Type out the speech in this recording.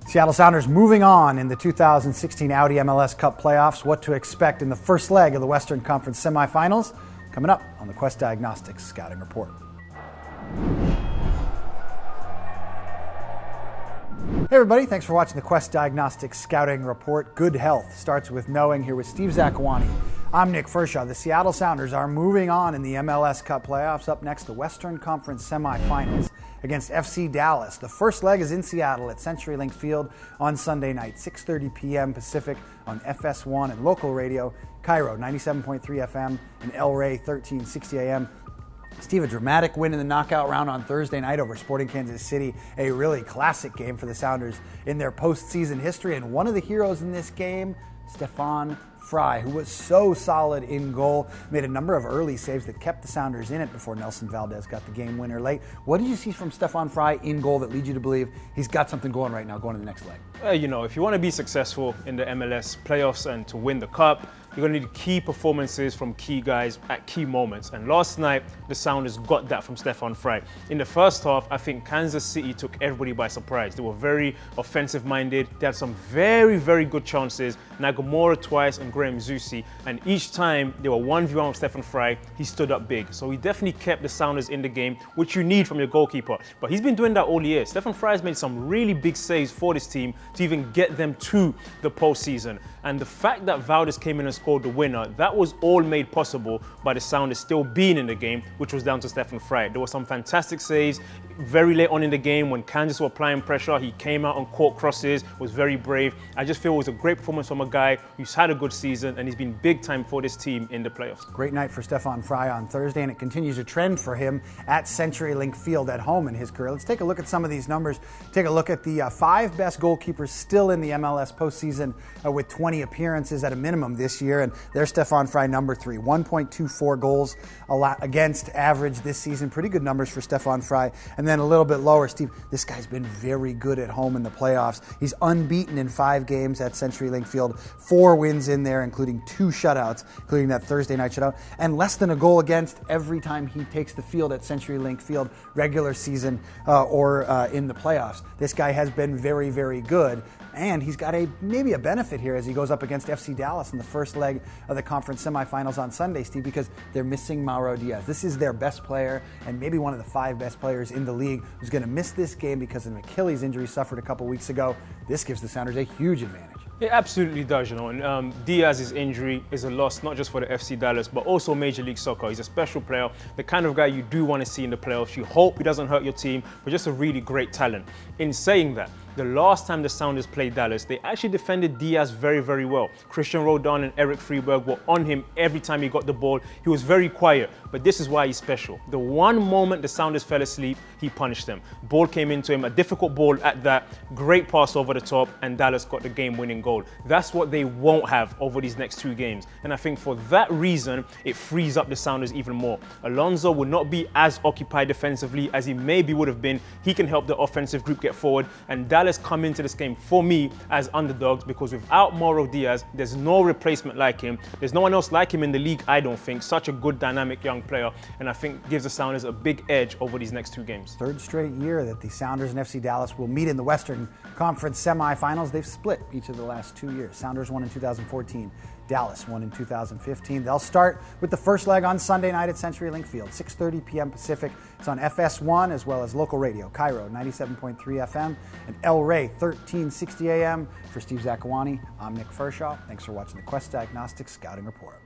Seattle Sounders moving on in the 2016 Audi MLS Cup playoffs. What to expect in the first leg of the Western Conference semifinals? Coming up on the Quest Diagnostics Scouting Report. Hey everybody, thanks for watching the Quest Diagnostics Scouting Report. Good health starts with knowing. Here with Steve Zakuani. I'm Nick Firchau. The Seattle Sounders are moving on in the MLS Cup playoffs. Up next, the Western Conference semifinals against FC Dallas. The first leg is in Seattle at CenturyLink Field on Sunday night, 6:30 p.m. Pacific on FS1 and local radio, Cairo 97.3 FM and El Rey 1360 AM. Steve, a dramatic win in the knockout round on Thursday night over Sporting Kansas City, a really classic game for the Sounders in their postseason history. And one of the heroes in this game, Stefan Frei, who was so solid in goal, made a number of early saves that kept the Sounders in it before Nelson Valdez got the game winner late. What did you see from Stefan Frei in goal that leads you to believe he's got something going right now going to the next leg? If you want to be successful in the MLS playoffs and to win the Cup, you're going to need key performances from key guys at key moments. And last night, the Sounders got that from Stefan Frei. In the first half, I think Kansas City took everybody by surprise. They were very offensive-minded. They had some very, very good chances. Nagamura twice and Graham Zusi. And each time they were 1v1 with Stefan Frei, he stood up big. So he definitely kept the Sounders in the game, which you need from your goalkeeper. But he's been doing that all year. Stefan Frei has made some really big saves for this team to even get them to the postseason. And the fact that Valdez came in and scored the winner, that was all made possible by the Sounders still being in the game, which was down to Stefan Frei. There were some fantastic saves very late on in the game when Kansas were applying pressure. He came out on court crosses, was very brave. I just feel it was a great performance from a guy who's had a good season and he's been big time for this team in the playoffs. Great night for Stefan Frei on Thursday, and it continues to trend for him at CenturyLink Field at home in his career. Let's take a look at some of these numbers. Take a look at the five best goalkeepers still in the MLS postseason with 20 appearances at a minimum this year, and there's Stefan Frei, number 3, 1.24 goals against average this season. Pretty good numbers for Stefan Frei. And then a little bit lower, Steve, this guy's been very good at home in the playoffs. He's unbeaten in 5 games at CenturyLink Field, 4 wins in there, including 2 shutouts, including that Thursday night shutout, and less than a goal against every time he takes the field at CenturyLink Field, regular season or in the playoffs. This guy has been very, very good. And he's got maybe a benefit here as he goes up against FC Dallas in the first leg of the conference semifinals on Sunday, Steve, because they're missing Mauro Diaz. This is their best player and maybe one of the 5 best players in the league who's going to miss this game because of an Achilles injury suffered a couple weeks ago. This gives the Sounders a huge advantage. It absolutely does, and Diaz's injury is a loss not just for the FC Dallas, but also Major League Soccer. He's a special player, the kind of guy you do want to see in the playoffs. You hope he doesn't hurt your team, but just a really great talent. In saying that, the last time the Sounders played Dallas, they actually defended Diaz very, very well. Christian Roldan and Eric Freeberg were on him every time he got the ball. He was very quiet, but this is why he's special. The one moment the Sounders fell asleep, he punished them. Ball came into him, a difficult ball at that, great pass over the top, and Dallas got the game-winning goal. That's what they won't have over these next 2 games. And I think for that reason, it frees up the Sounders even more. Alonso will not be as occupied defensively as he maybe would have been. He can help the offensive group get forward, and Dallas come into this game for me as underdogs because without Mauro Diaz, there's no replacement like him. There's no one else like him in the league, I don't think. Such a good, dynamic young player, and I think gives the Sounders a big edge over these next 2 games. 3rd straight year that the Sounders and FC Dallas will meet in the Western Conference semifinals. They've split each of the last 2 years. Sounders won in 2014. Dallas won in 2015. They'll start with the first leg on Sunday night at CenturyLink Field, 6:30 p.m. Pacific. It's on FS1 as well as local radio, Cairo 97.3 FM and El Rey 1360 AM. For Steve Zakuani, I'm Nick Firchau. Thanks for watching the Quest Diagnostics Scouting Report.